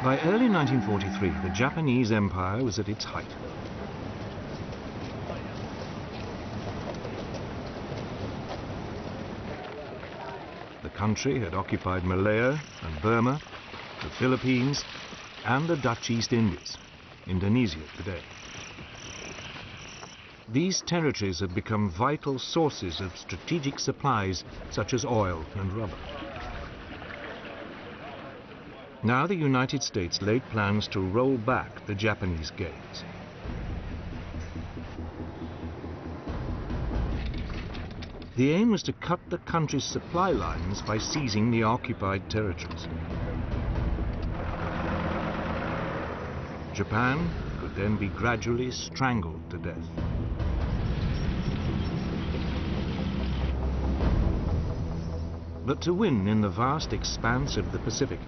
By early 1943, the Japanese Empire was at its height. The country had occupied Malaya and Burma, the Philippines, and the Dutch East Indies, Indonesia today. These territories had become vital sources of strategic supplies such as oil and rubber. Now the United States laid plans to roll back the Japanese gains. The aim was to cut the country's supply lines by seizing the occupied territories. Japan could then be gradually strangled to death. But to win in the vast expanse of the Pacific,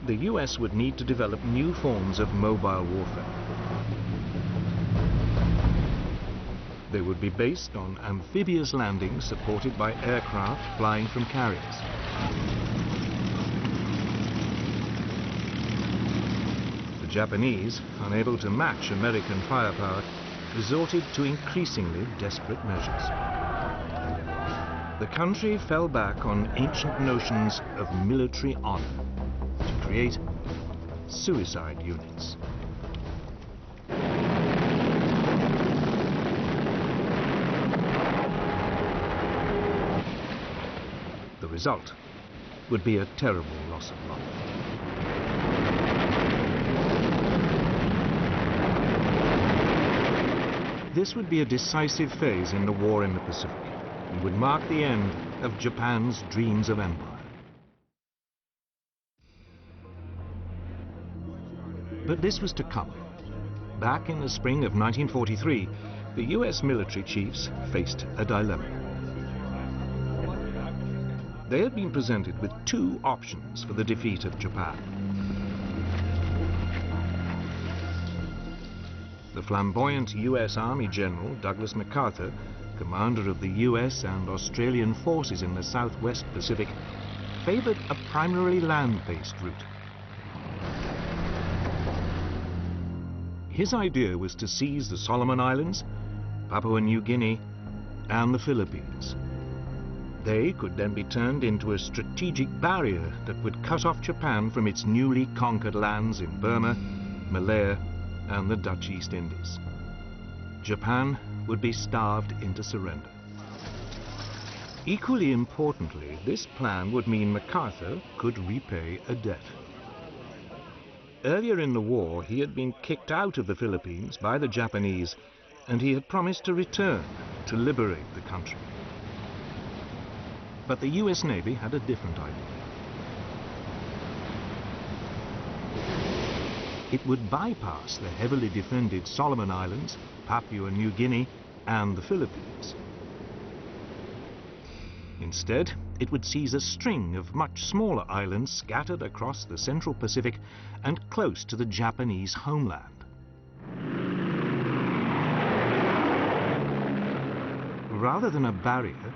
the US would need to develop new forms of mobile warfare. They would be based on amphibious landings supported by aircraft flying from carriers. The Japanese, unable to match American firepower, resorted to increasingly desperate measures. The country fell back on ancient notions of military honor to create suicide units. The result would be a terrible loss of life. This would be a decisive phase in the war in the Pacific and would mark the end of Japan's dreams of empire. But this was to come. Back in the spring of 1943, the US military chiefs faced a dilemma. They had been presented with two options for the defeat of Japan. The flamboyant US Army General Douglas MacArthur, commander of the US and Australian forces in the Southwest Pacific, favored a primarily land-based route. His idea was to seize the Solomon Islands, Papua New Guinea, and the Philippines. They could then be turned into a strategic barrier that would cut off Japan from its newly conquered lands in Burma, Malaya, and the Dutch East Indies. Japan would be starved into surrender. Equally importantly, this plan would mean MacArthur could repay a debt. Earlier in the war, he had been kicked out of the Philippines by the Japanese, and he had promised to return to liberate the country. But the US Navy had a different idea. It would bypass the heavily defended Solomon Islands, Papua New Guinea, and the Philippines. Instead, it would seize a string of much smaller islands scattered across the Central Pacific and close to the Japanese homeland. Rather than a barrier,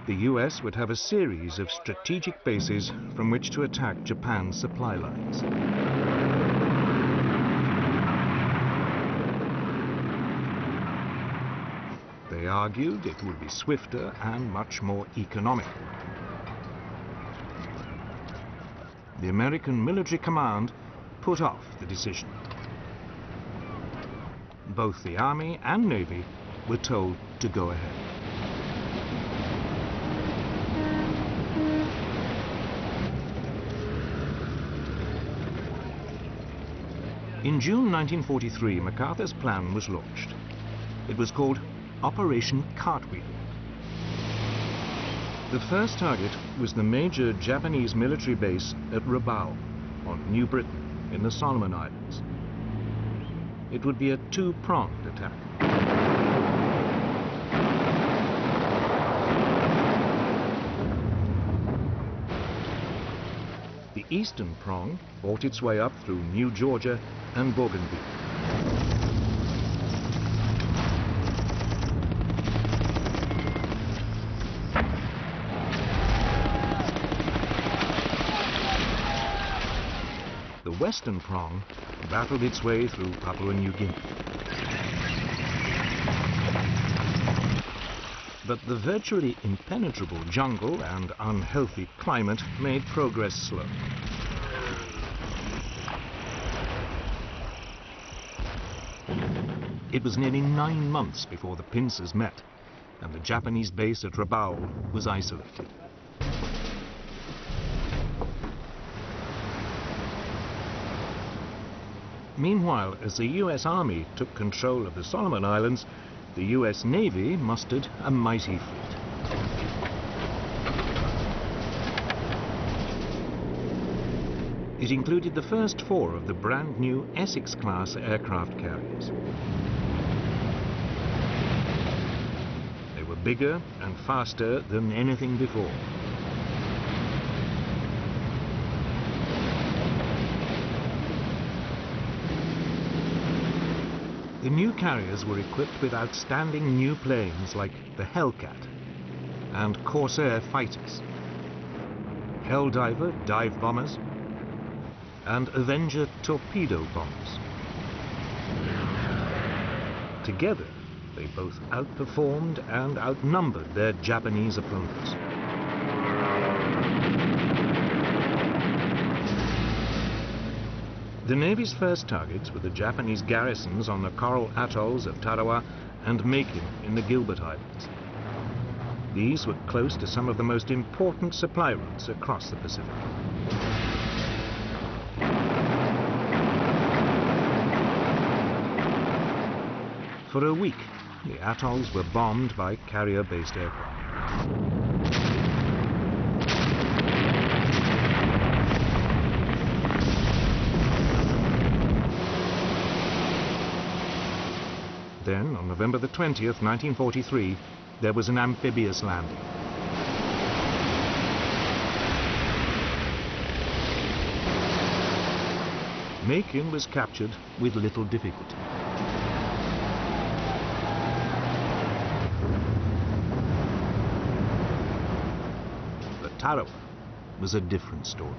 the US would have a series of strategic bases from which to attack Japan's supply lines. They argued it would be swifter and much more economical. The American military command put off the decision. Both the Army and Navy were told to go ahead. In June 1943, MacArthur's plan was launched. It was called Operation Cartwheel. The first target was the major Japanese military base at Rabaul on New Britain in the Solomon Islands. It would be a two-pronged attack. The eastern prong fought its way up through New Georgia and Bougainville. The western prong battled its way through Papua New Guinea. But the virtually impenetrable jungle and unhealthy climate made progress slow. It was nearly 9 months before the pincers met, and the Japanese base at Rabaul was isolated. Meanwhile, as the US Army took control of the Solomon Islands, the US Navy mustered a mighty fleet. It included the first 4 of the brand new Essex-class aircraft carriers. They were bigger and faster than anything before. The new carriers were equipped with outstanding new planes like the Hellcat and Corsair fighters, Helldiver dive bombers, and Avenger torpedo bombers. Together, they both outperformed and outnumbered their Japanese opponents. The Navy's first targets were the Japanese garrisons on the coral atolls of Tarawa and Makin in the Gilbert Islands. These were close to some of the most important supply routes across the Pacific. For a week, the atolls were bombed by carrier-based aircraft. Then, on November the 20th, 1943, there was an amphibious landing. Makin was captured with little difficulty. But Tarawa was a different story.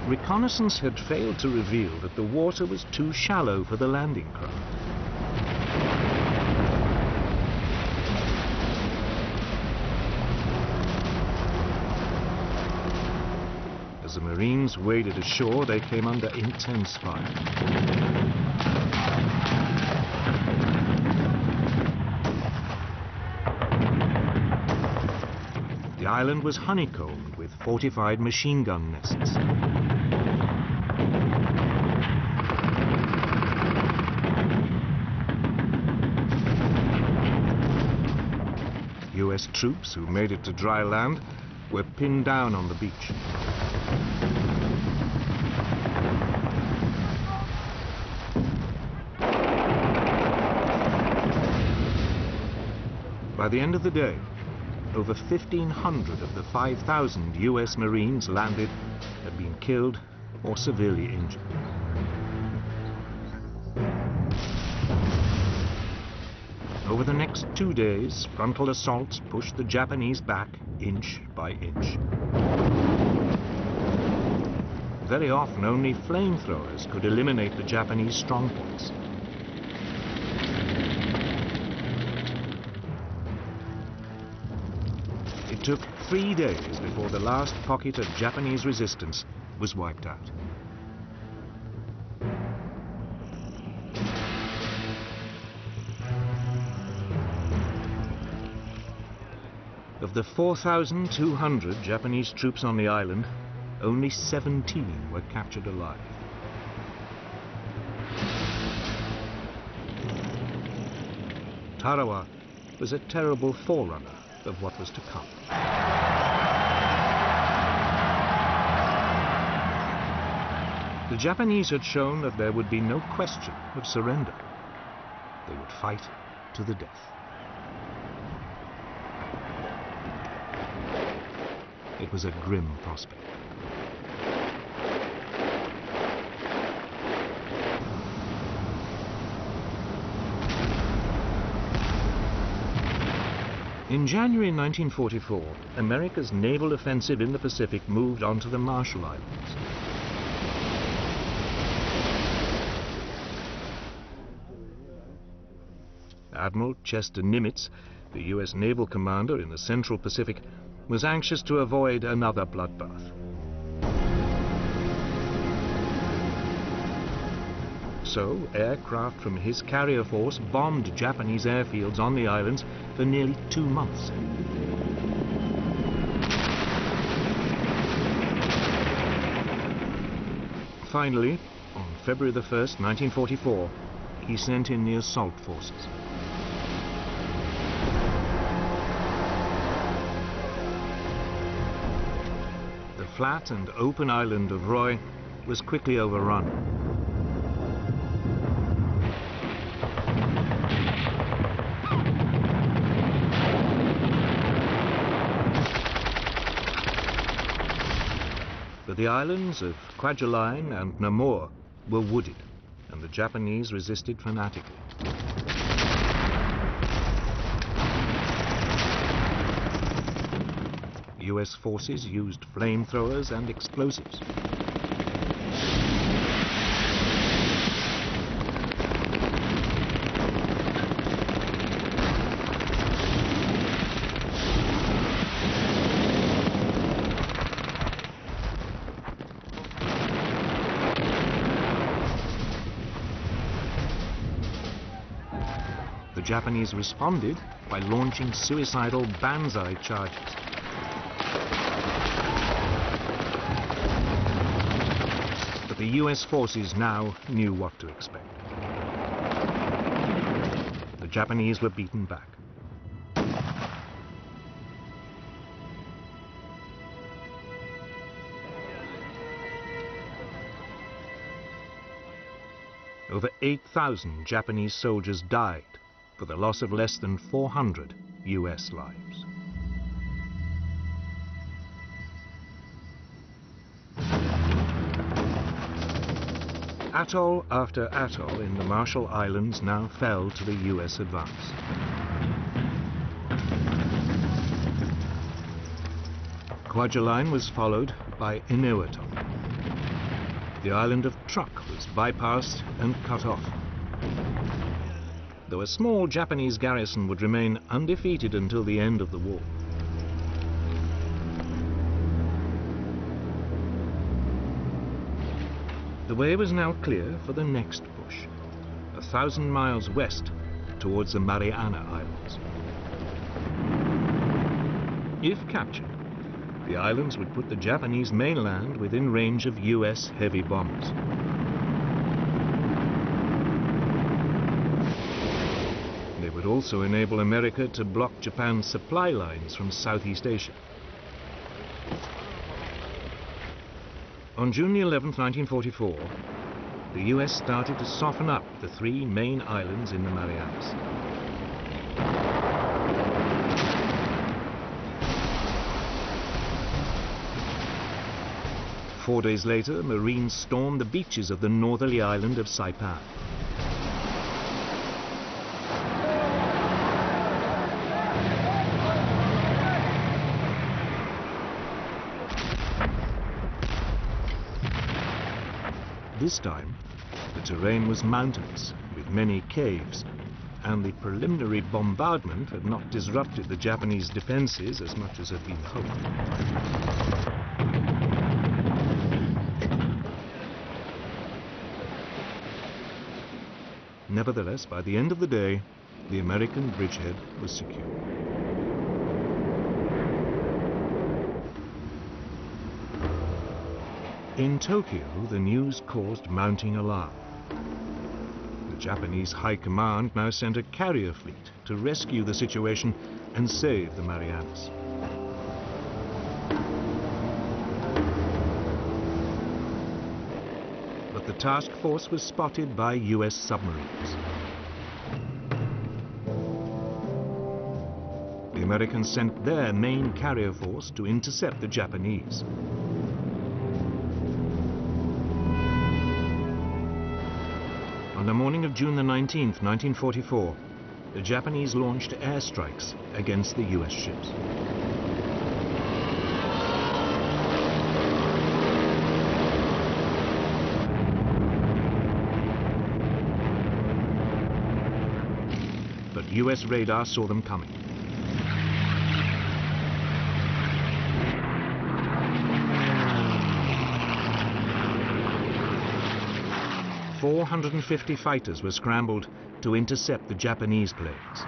Reconnaissance had failed to reveal that the water was too shallow for the landing craft. As the Marines waded ashore, they came under intense fire. The island was honeycombed with fortified machine gun nests. US troops who made it to dry land were pinned down on the beach. By the end of the day, over 1,500 of the 5,000 US Marines landed had been killed or severely injured. Over the next 2 days, frontal assaults pushed the Japanese back inch by inch. Very often, only flamethrowers could eliminate the Japanese strongpoints. It took 3 days before the last pocket of Japanese resistance was wiped out. Of the 4,200 Japanese troops on the island, only 17 were captured alive. Tarawa was a terrible forerunner of what was to come. The Japanese had shown that there would be no question of surrender. They would fight to the death. It was a grim prospect. In January 1944, America's naval offensive in the Pacific moved on to the Marshall Islands. Admiral Chester Nimitz, the U.S. naval commander in the Central Pacific, was anxious to avoid another bloodbath. So, aircraft from his carrier force bombed Japanese airfields on the islands for nearly 2 months. Finally, on February the 1st, 1944, he sent in the assault forces. The flat and open island of Roy was quickly overrun. But the islands of Kwajalein and Namur were wooded, and the Japanese resisted fanatically. US forces used flamethrowers and explosives. The Japanese responded by launching suicidal banzai charges. But the US forces now knew what to expect. The Japanese were beaten back. Over 8,000 Japanese soldiers died, for the loss of less than 400 US lives. Atoll after atoll in the Marshall Islands now fell to the US advance. Kwajalein was followed by Inuit. The island of Truk was bypassed and cut off. Though a small Japanese garrison would remain undefeated until the end of the war. The way was now clear for the next push, 1,000 miles west towards the Mariana Islands. If captured, the islands would put the Japanese mainland within range of US heavy bombers. They would also enable America to block Japan's supply lines from Southeast Asia. On June 11, 1944, the US started to soften up the 3 main islands in the Marianas. Four days later, Marines stormed the beaches of the northerly island of Saipan. This time, the terrain was mountainous, with many caves, and the preliminary bombardment had not disrupted the Japanese defenses as much as had been hoped. Nevertheless, by the end of the day, the American bridgehead was secure. In Tokyo, the news caused mounting alarm. The Japanese High Command now sent a carrier fleet to rescue the situation and save the Marianas. But the task force was spotted by US submarines. The Americans sent their main carrier force to intercept the Japanese. On the morning of June the 19th, 1944, the Japanese launched airstrikes against the US ships. But US radar saw them coming. "450 fighters were scrambled to intercept the Japanese planes.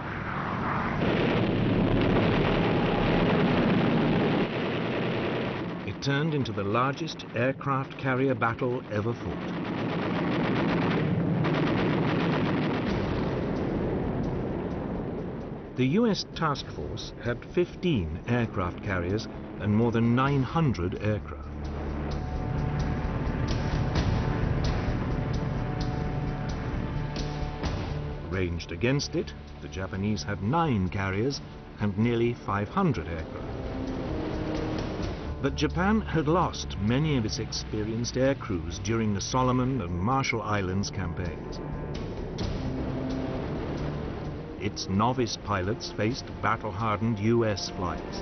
It turned into the largest aircraft carrier battle ever fought. The US task force had 15 aircraft carriers and more than 900 aircraft. Ranged against it, the Japanese had 9 carriers and nearly 500 aircraft. But Japan had lost many of its experienced air crews during the Solomon and Marshall Islands campaigns. Its novice pilots faced battle-hardened US flyers.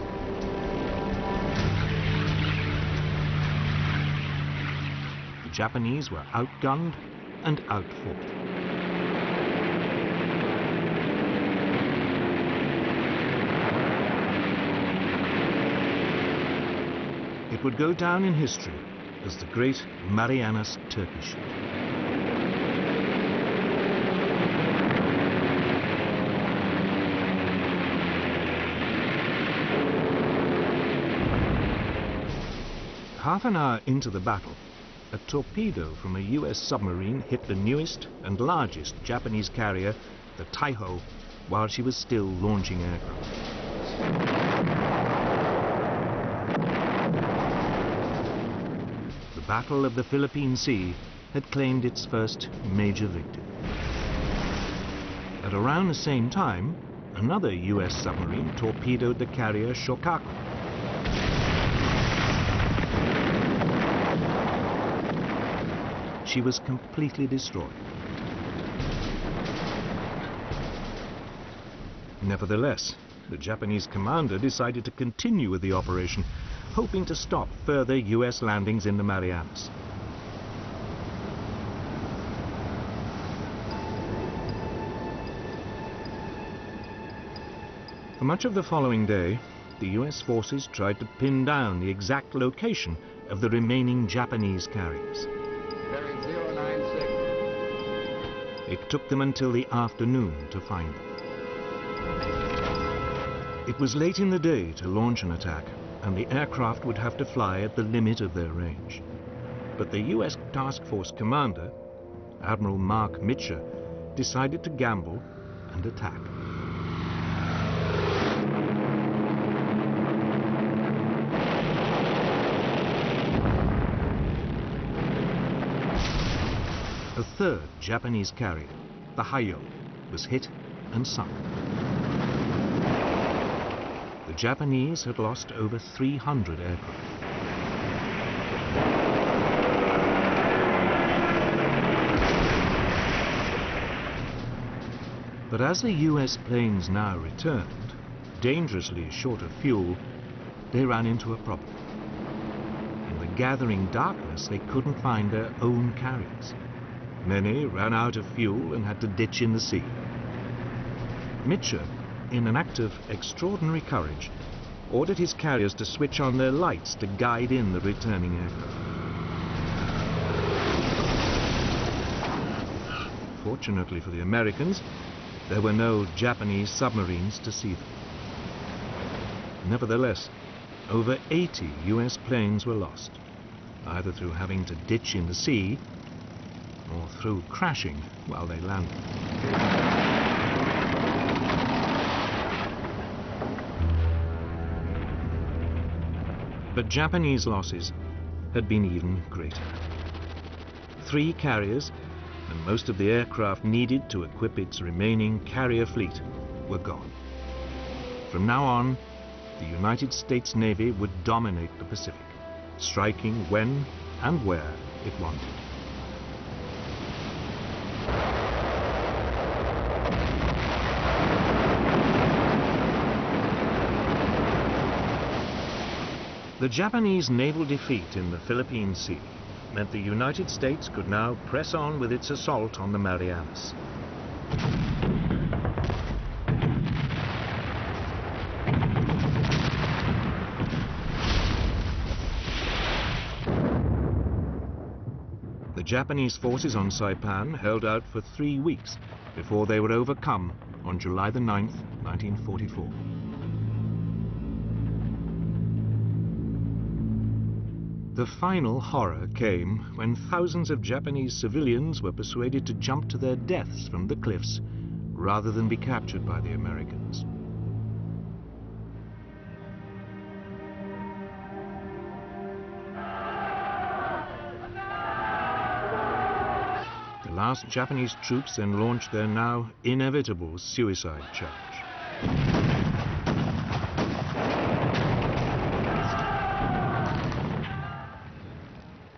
The Japanese were outgunned and outfought. It would go down in history as the Great Marianas Turkish. Half an hour into the battle, a torpedo from a US submarine hit the newest and largest Japanese carrier, the Taiho, while she was still launching aircraft. The Battle of the Philippine Sea had claimed its first major victory. At around the same time, another US submarine torpedoed the carrier Shokaku. She was completely destroyed. Nevertheless, the Japanese commander decided to continue with the operation, hoping to stop further US landings in the Marianas. For much of the following day, the US forces tried to pin down the exact location of the remaining Japanese carriers. Bearing 096. It took them until the afternoon to find them. It was late in the day to launch an attack, and the aircraft would have to fly at the limit of their range. But the US Task Force commander, Admiral Mark Mitcher, decided to gamble and attack. A third Japanese carrier, the Hayo, was hit and sunk. The Japanese had lost over 300 aircraft. But as the US planes now returned, dangerously short of fuel, they ran into a problem. In the gathering darkness, they couldn't find their own carriers. Many ran out of fuel and had to ditch in the sea. Mitcher, in an act of extraordinary courage, ordered his carriers to switch on their lights to guide in the returning aircraft. Fortunately for the Americans, there were no Japanese submarines to see them. Nevertheless, over 80 US planes were lost, either through having to ditch in the sea or through crashing while they landed. But Japanese losses had been even greater. 3 carriers and most of the aircraft needed to equip its remaining carrier fleet were gone. From now on, the United States Navy would dominate the Pacific, striking when and where it wanted. The Japanese naval defeat in the Philippine Sea meant the United States could now press on with its assault on the Marianas. The Japanese forces on Saipan held out for 3 weeks before they were overcome on July the 9th, 1944. The final horror came when thousands of Japanese civilians were persuaded to jump to their deaths from the cliffs rather than be captured by the Americans. The last Japanese troops then launched their now inevitable suicide charge.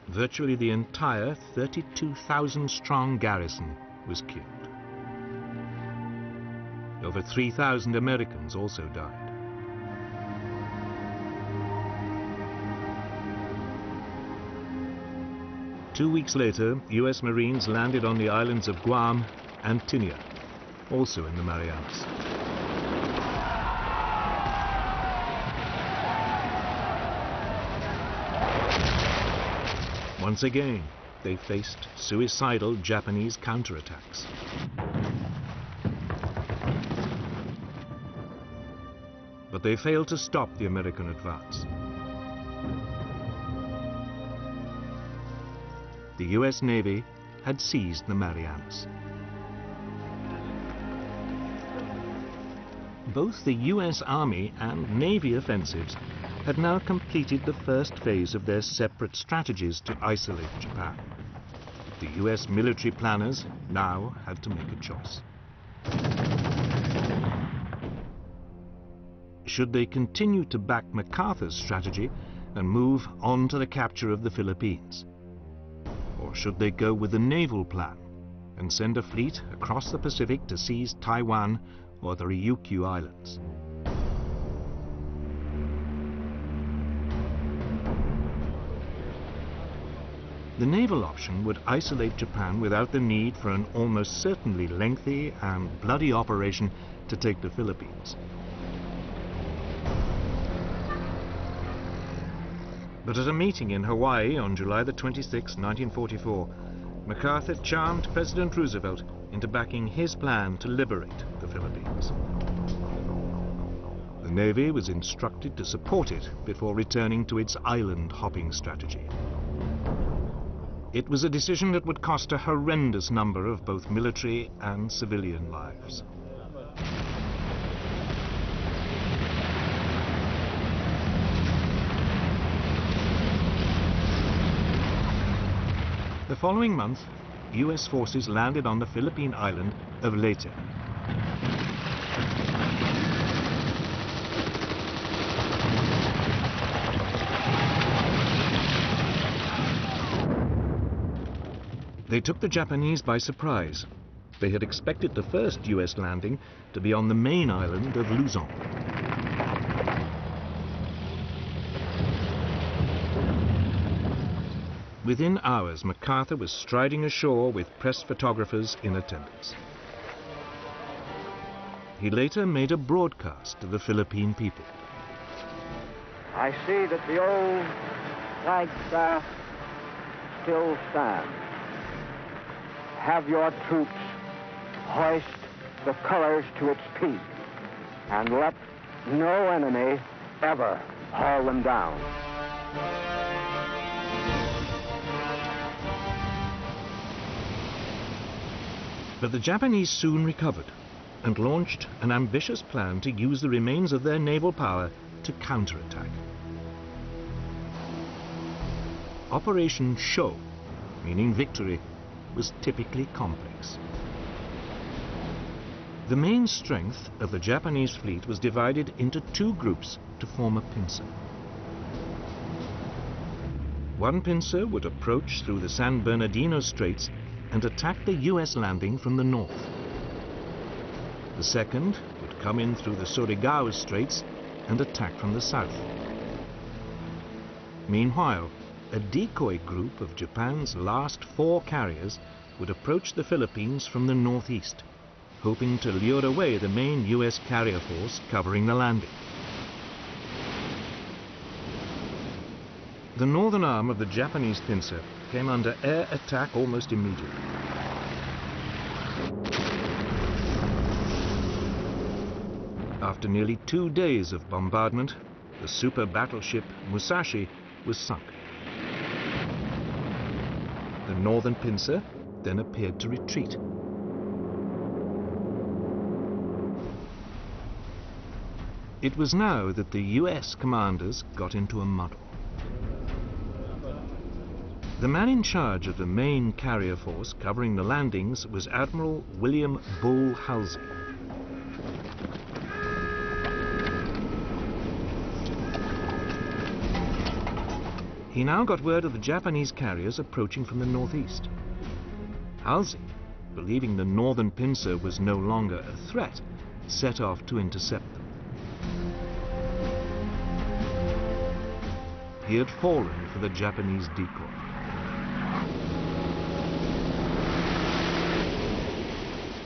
Virtually the entire 32,000-strong garrison was killed. Over 3,000 Americans also died. Two weeks later, US Marines landed on the islands of Guam and Tinian, also in the Marianas. Once again, they faced suicidal Japanese counterattacks. But they failed to stop the American advance. The US Navy had seized the Marianas. Both the US Army and Navy offensives had now completed the first phase of their separate strategies to isolate Japan. The US military planners now had to make a choice. Should they continue to back MacArthur's strategy and move on to the capture of the Philippines? Or should they go with the naval plan and send a fleet across the Pacific to seize Taiwan or the Ryukyu Islands? The naval option would isolate Japan without the need for an almost certainly lengthy and bloody operation to take the Philippines. But at a meeting in Hawaii on July the 26th, 1944, MacArthur charmed President Roosevelt into backing his plan to liberate the Philippines. The Navy was instructed to support it before returning to its island hopping strategy. It was a decision that would cost a horrendous number of both military and civilian lives. The following month, US forces landed on the Philippine island of Leyte. They took the Japanese by surprise. They had expected the first US landing to be on the main island of Luzon. Within hours, MacArthur was striding ashore with press photographers in attendance. He later made a broadcast to the Philippine people. I see that the old flagstaff still stands. Have your troops hoist the colors to its peak, and let no enemy ever haul them down. But the Japanese soon recovered and launched an ambitious plan to use the remains of their naval power to counterattack. Operation Show, meaning victory, was typically complex. The main strength of the Japanese fleet was divided into two groups to form a pincer. One pincer would approach through the San Bernardino Straits and attack the US landing from the north. The second would come in through the Surigao Straits and attack from the south. Meanwhile, a decoy group of Japan's last 4 carriers would approach the Philippines from the northeast, hoping to lure away the main US carrier force covering the landing. The northern arm of the Japanese pincer came under air attack almost immediately. After nearly 2 days of bombardment, the super battleship Musashi was sunk. The northern pincer then appeared to retreat. It was now that the US commanders got into a muddle. The man in charge of the main carrier force covering the landings was Admiral William Bull Halsey. He now got word of the Japanese carriers approaching from the northeast. Halsey, believing the northern pincer was no longer a threat, set off to intercept them. He had fallen for the Japanese decoy.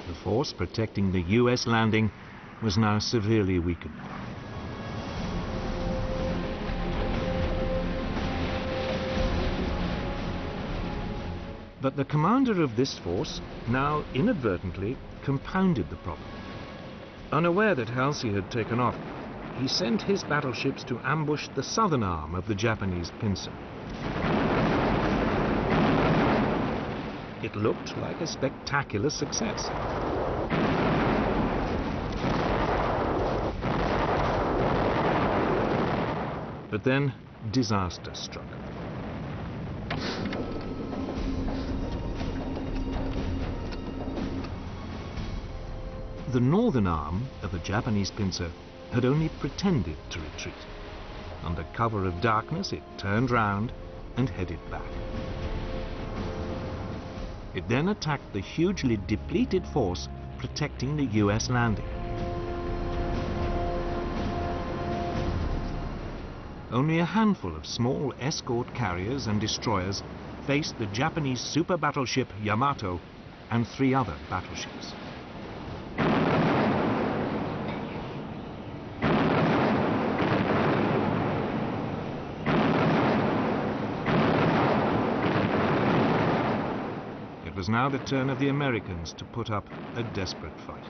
The force protecting the US landing was now severely weakened. But the commander of this force now inadvertently compounded the problem. Unaware that Halsey had taken off, he sent his battleships to ambush the southern arm of the Japanese pincer. It looked like a spectacular success. But then disaster struck. The northern arm of the Japanese pincer had only pretended to retreat. Under cover of darkness, it turned round and headed back. It then attacked the hugely depleted force protecting the US landing. Only a handful of small escort carriers and destroyers faced the Japanese super battleship Yamato and 3 other battleships. It was now the turn of the Americans to put up a desperate fight.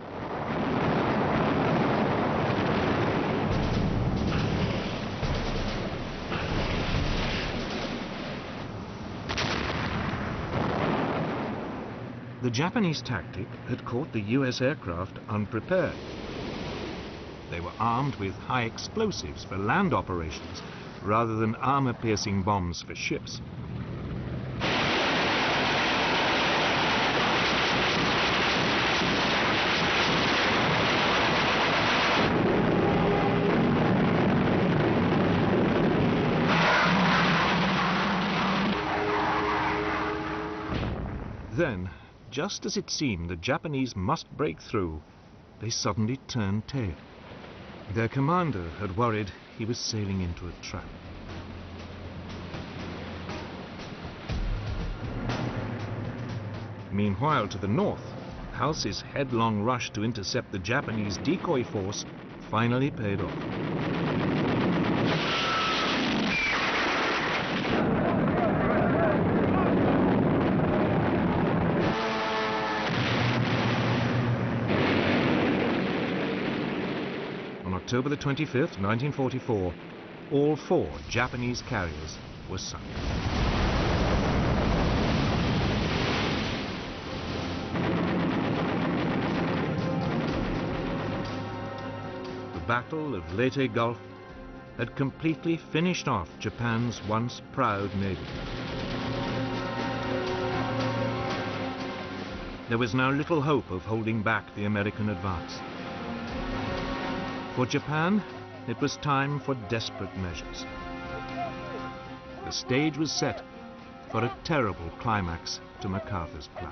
The Japanese tactic had caught the US aircraft unprepared. They were armed with high explosives for land operations rather than armor-piercing bombs for ships. Then, just as it seemed the Japanese must break through, they suddenly turned tail. Their commander had worried he was sailing into a trap. Meanwhile, to the north, Halsey's headlong rush to intercept the Japanese decoy force finally paid off. On October the 25th, 1944, all 4 Japanese carriers were sunk. The Battle of Leyte Gulf had completely finished off Japan's once proud navy. There was now little hope of holding back the American advance. For Japan, it was time for desperate measures. The stage was set for a terrible climax to MacArthur's plan.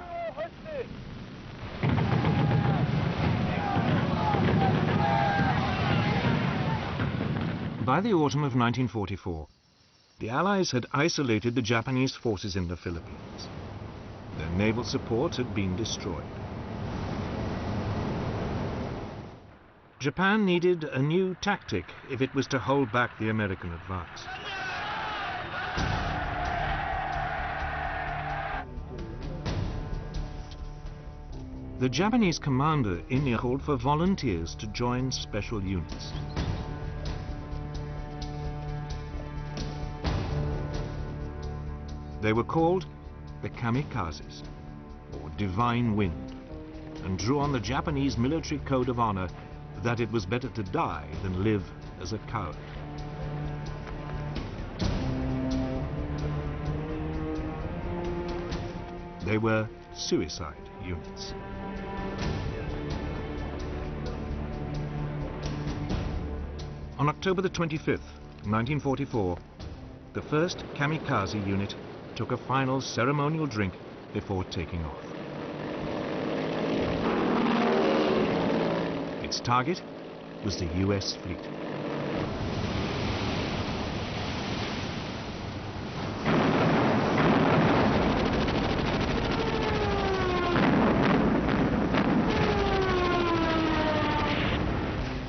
By the autumn of 1944, the Allies had isolated the Japanese forces in the Philippines. Their naval support had been destroyed. Japan needed a new tactic if it was to hold back the American advance. The Japanese commander called for volunteers to join special units. They were called the kamikazes, or divine wind, and drew on the Japanese military code of honor that it was better to die than live as a coward. They were suicide units. On October the 25th, 1944, the first kamikaze unit took a final ceremonial drink before taking off. Its target was the US fleet.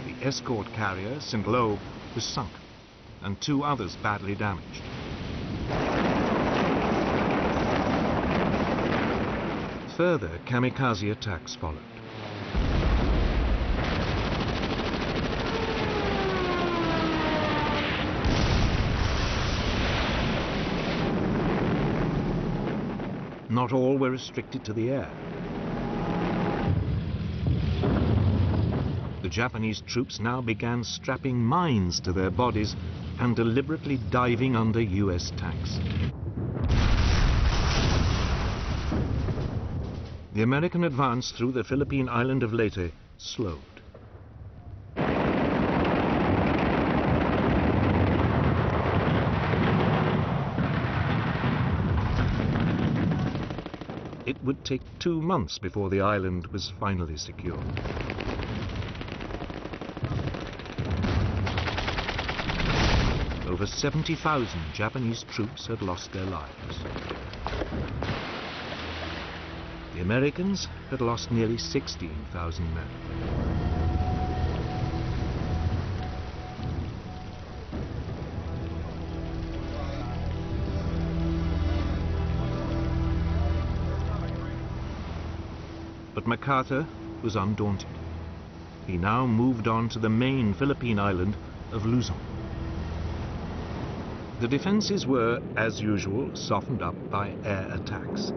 The escort carrier, St. Lo, was sunk, and 2 others badly damaged. Further kamikaze attacks followed. Not all were restricted to the air. The Japanese troops now began strapping mines to their bodies and deliberately diving under US tanks. The American advance through the Philippine island of Leyte slowed. It would take 2 months before the island was finally secured. Over 70,000 Japanese troops had lost their lives. The Americans had lost nearly 16,000 men. But MacArthur was undaunted. He now moved on to the main Philippine island of Luzon. The defenses were, as usual, softened up by air attacks.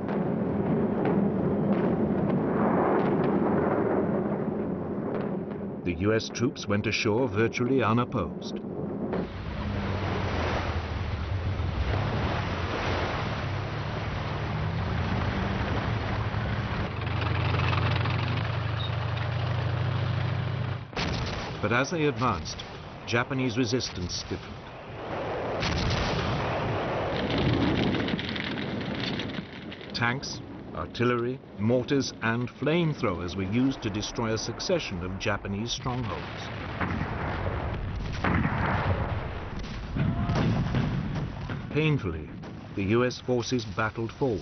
The US troops went ashore virtually unopposed. But as they advanced, Japanese resistance stiffened. Tanks, artillery, mortars, and flamethrowers were used to destroy a succession of Japanese strongholds. Painfully, the US forces battled forward.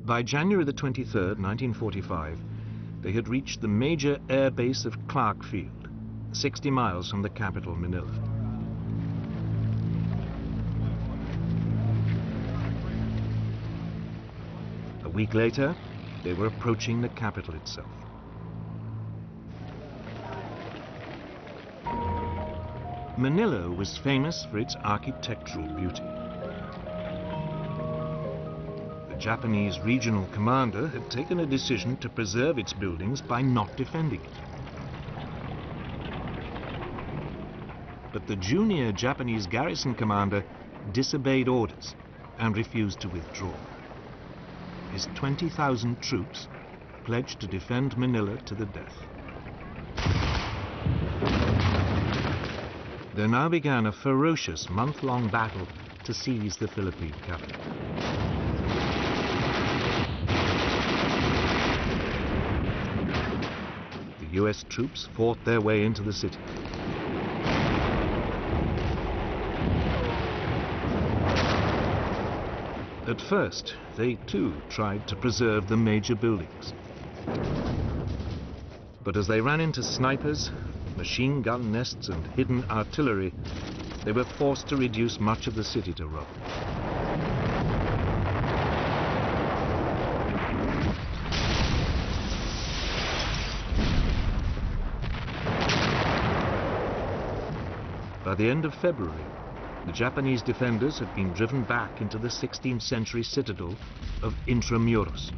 By January the 23rd, 1945, they had reached the major air base of Clark Field, 60 miles from the capital, Manila. A week later, they were approaching the capital itself. Manila was famous for its architectural beauty. The Japanese regional commander had taken a decision to preserve its buildings by not defending it. But the junior Japanese garrison commander disobeyed orders and refused to withdraw. His 20,000 troops pledged to defend Manila to the death. There now began a ferocious month-long battle to seize the Philippine capital. The US troops fought their way into the city. At first, they too tried to preserve the major buildings. But as they ran into snipers, machine gun nests and hidden artillery, they were forced to reduce much of the city to rubble. By the end of February, the Japanese defenders had been driven back into the 16th century citadel of Intramuros.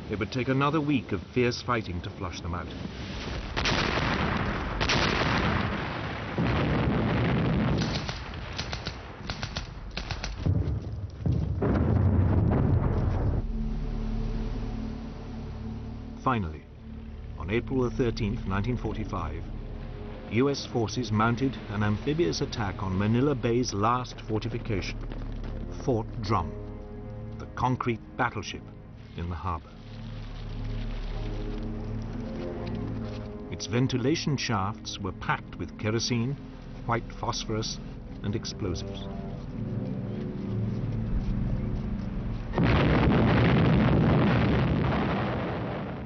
It would take another week of fierce fighting to flush them out. Finally, on April 13, 1945, US forces mounted an amphibious attack on Manila Bay's last fortification, Fort Drum, the concrete battleship in the harbor. Its ventilation shafts were packed with kerosene, white phosphorus, and explosives.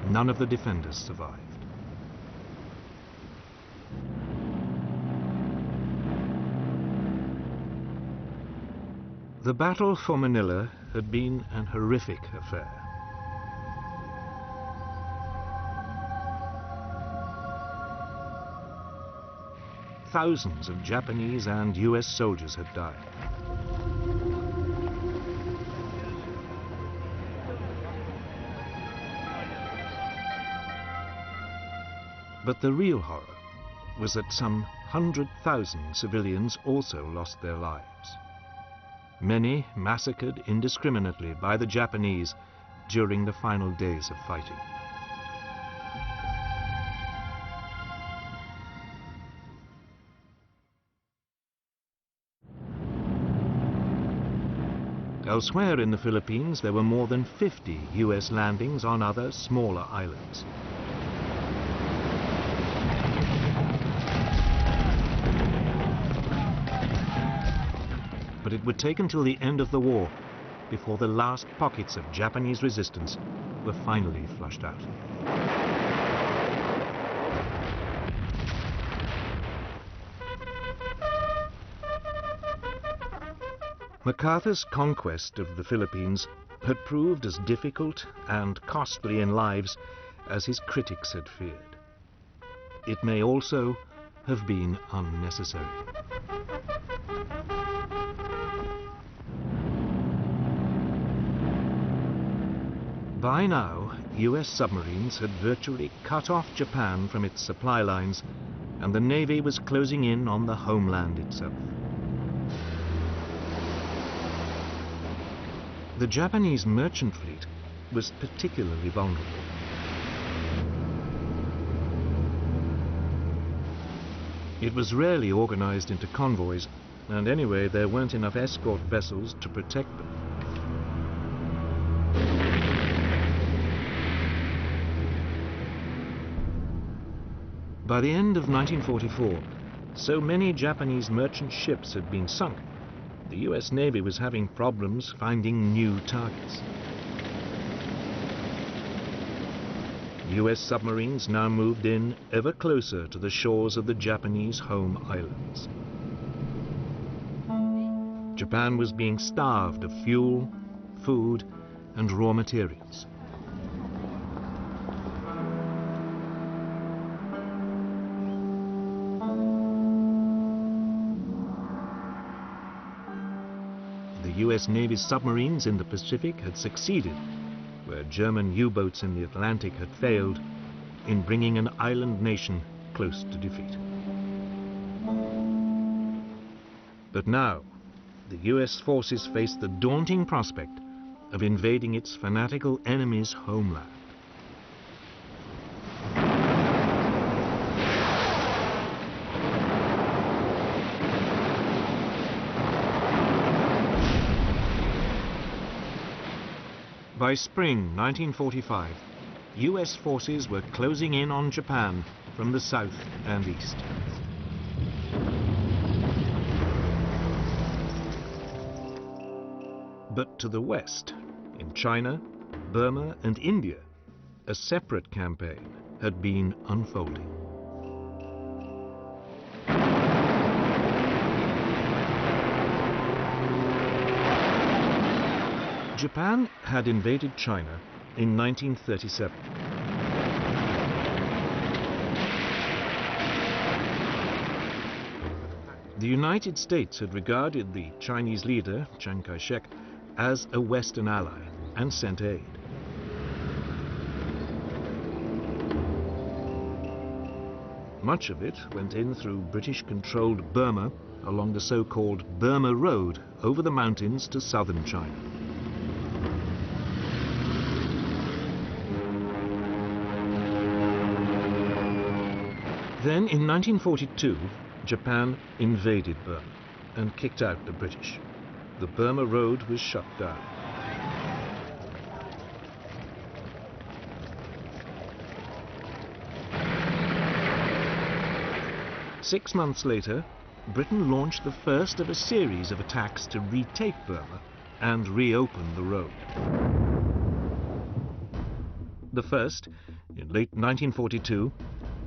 None of the defenders survived. The battle for Manila had been an horrific affair. Thousands of Japanese and US soldiers had died. But the real horror was that some 100,000 civilians also lost their lives. Many massacred indiscriminately by the Japanese during the final days of fighting. Elsewhere in the Philippines, there were more than 50 US landings on other smaller islands. But it would take until the end of the war before the last pockets of Japanese resistance were finally flushed out. MacArthur's conquest of the Philippines had proved as difficult and costly in lives as his critics had feared. It may also have been unnecessary. By now, US submarines had virtually cut off Japan from its supply lines, and the Navy was closing in on the homeland itself. The Japanese merchant fleet was particularly vulnerable. It was rarely organized into convoys, and anyway, there weren't enough escort vessels to protect them. By the end of 1944, so many Japanese merchant ships had been sunk, the US Navy was having problems finding new targets. US submarines now moved in ever closer to the shores of the Japanese home islands. Japan was being starved of fuel, food, and raw materials. The US Navy's submarines in the Pacific had succeeded, where German U-boats in the Atlantic had failed, in bringing an island nation close to defeat. But now, the US forces faced the daunting prospect of invading its fanatical enemy's homeland. By spring 1945, US forces were closing in on Japan from the south and east. But to the west, in China, Burma and India, a separate campaign had been unfolding. Japan had invaded China in 1937. The United States had regarded the Chinese leader, Chiang Kai-shek, as a Western ally and sent aid. Much of it went in through British-controlled Burma along the so-called Burma Road over the mountains to southern China. Then, in 1942, Japan invaded Burma and kicked out the British. The Burma Road was shut down. Six months later, Britain launched the first of a series of attacks to retake Burma and reopen the road. The first, in late 1942,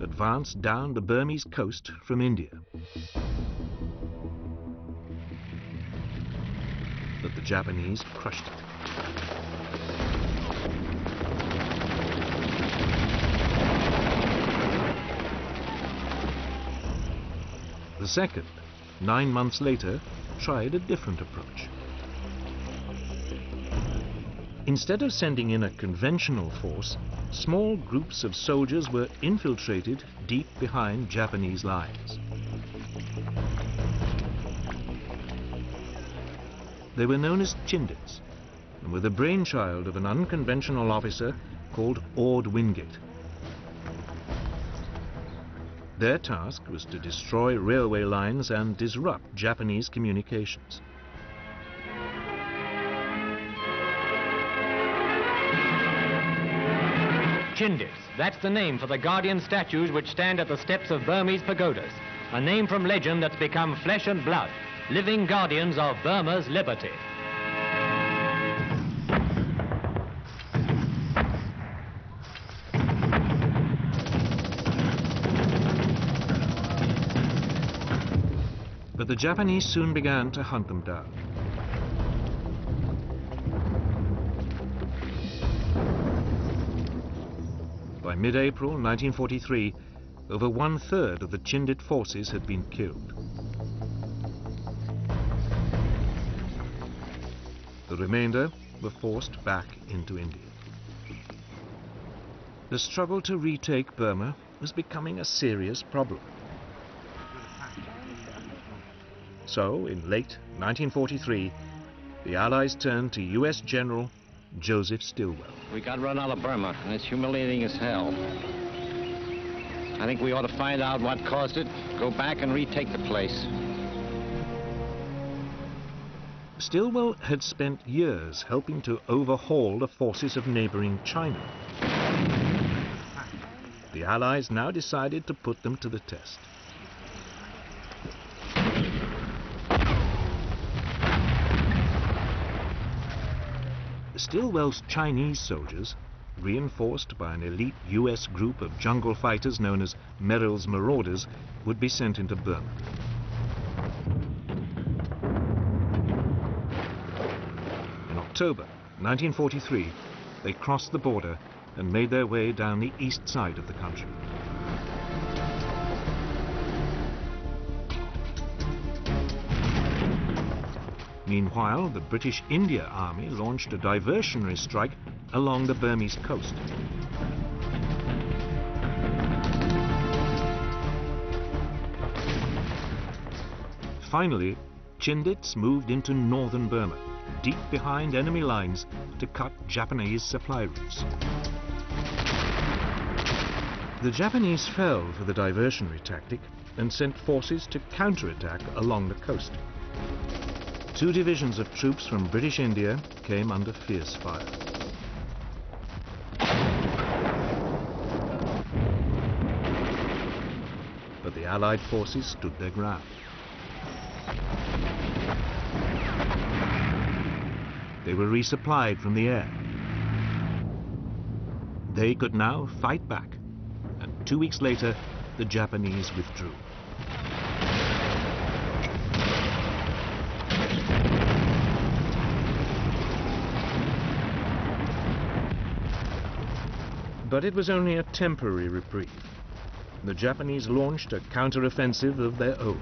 advanced down the Burmese coast from India. But the Japanese crushed it. The second, 9 months later, tried a different approach. Instead of sending in a conventional force, small groups of soldiers were infiltrated deep behind Japanese lines. They were known as Chindits and were the brainchild of an unconventional officer called Ord Wingate. Their task was to destroy railway lines and disrupt Japanese communications. Chindits, that's the name for the guardian statues which stand at the steps of Burmese pagodas. A name from legend that's become flesh and blood, living guardians of Burma's liberty. But the Japanese soon began to hunt them down. By mid-April 1943, over 1/3 of the Chindit forces had been killed. The remainder were forced back into India. The struggle to retake Burma was becoming a serious problem. So, in late 1943, the Allies turned to US General Joseph Stilwell. We got run out of Burma, and it's humiliating as hell. I think we ought to find out what caused it, go back and retake the place. Stilwell had spent years helping to overhaul the forces of neighboring China. The Allies now decided to put them to the test. Stilwell's Chinese soldiers, reinforced by an elite US group of jungle fighters known as Merrill's Marauders, would be sent into Burma. In October 1943, they crossed the border and made their way down the east side of the country. Meanwhile, the British India Army launched a diversionary strike along the Burmese coast. Finally, Chindits moved into northern Burma, deep behind enemy lines, to cut Japanese supply routes. The Japanese fell for the diversionary tactic and sent forces to counterattack along the coast. 2 divisions of troops from British India came under fierce fire. Allied forces stood their ground. They were resupplied from the air. They could now fight back, and 2 weeks later, the Japanese withdrew. But it was only a temporary reprieve. The Japanese launched a counter-offensive of their own.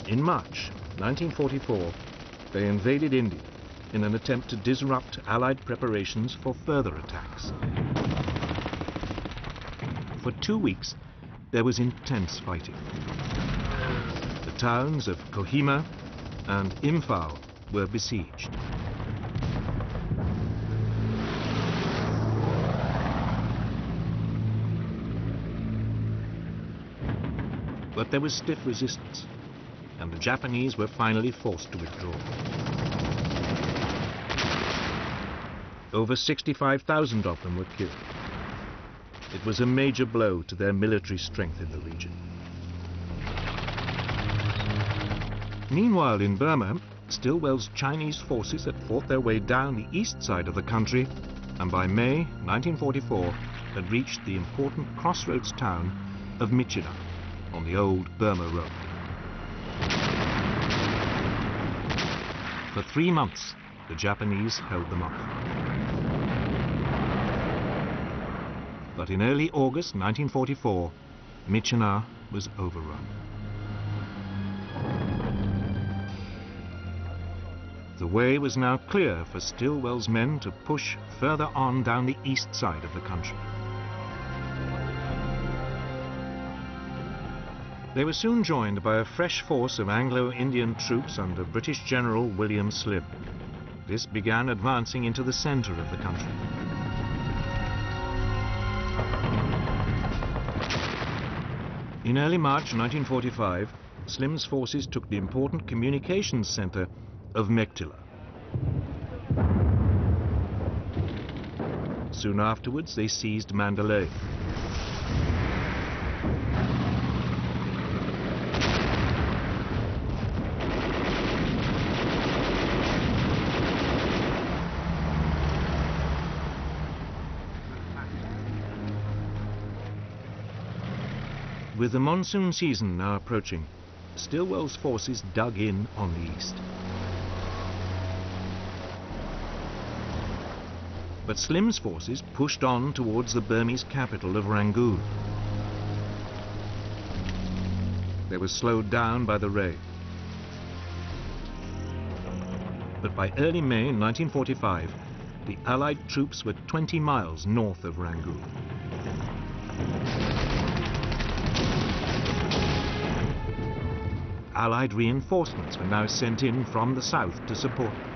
In March 1944, they invaded India in an attempt to disrupt Allied preparations for further attacks. For 2 weeks, there was intense fighting. The towns of Kohima and Imphal were besieged. But there was stiff resistance, and the Japanese were finally forced to withdraw. Over 65,000 of them were killed. It was a major blow to their military strength in the region. Meanwhile, in Burma, Stilwell's Chinese forces had fought their way down the east side of the country, and by May 1944 had reached the important crossroads town of Myitkyina on the old Burma Road. For 3 months, the Japanese held them off. But in early August 1944, Myitkyina was overrun. The way was now clear for Stilwell's men to push further on down the east side of the country. They were soon joined by a fresh force of Anglo-Indian troops under British General William Slim. This began advancing into the center of the country. In early March 1945, Slim's forces took the important communications center of Mektila. Soon afterwards, they seized Mandalay. With the monsoon season now approaching, Stilwell's forces dug in on the east. But Slim's forces pushed on towards the Burmese capital of Rangoon. They were slowed down by the rain. But by early May 1945, the Allied troops were 20 miles north of Rangoon. Allied reinforcements were now sent in from the south to support them.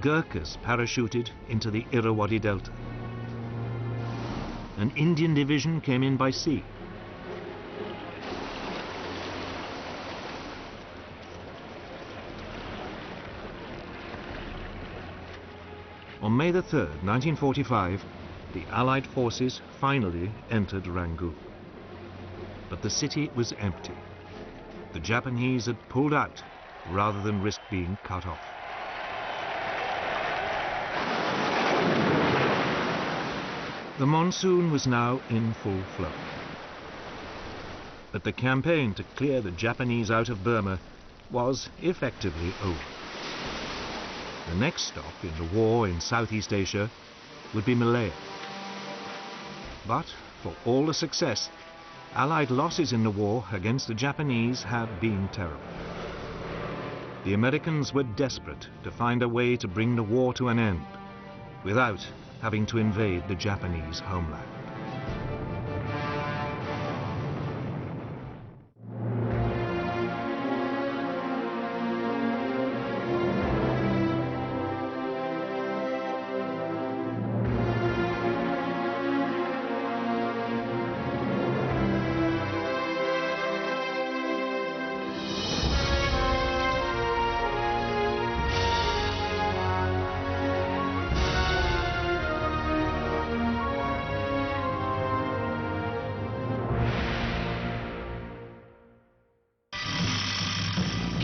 Gurkhas parachuted into the Irrawaddy Delta. An Indian division came in by sea. On May the 3rd, 1945, the Allied forces finally entered Rangoon. But the city was empty. The Japanese had pulled out rather than risk being cut off. The monsoon was now in full flow. But the campaign to clear the Japanese out of Burma was effectively over. The next stop in the war in Southeast Asia would be Malaya. But for all the success, Allied losses in the war against the Japanese had been terrible. The Americans were desperate to find a way to bring the war to an end without having to invade the Japanese homeland.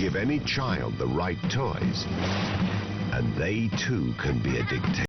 Give any child the right toys, and they too can be a dictator.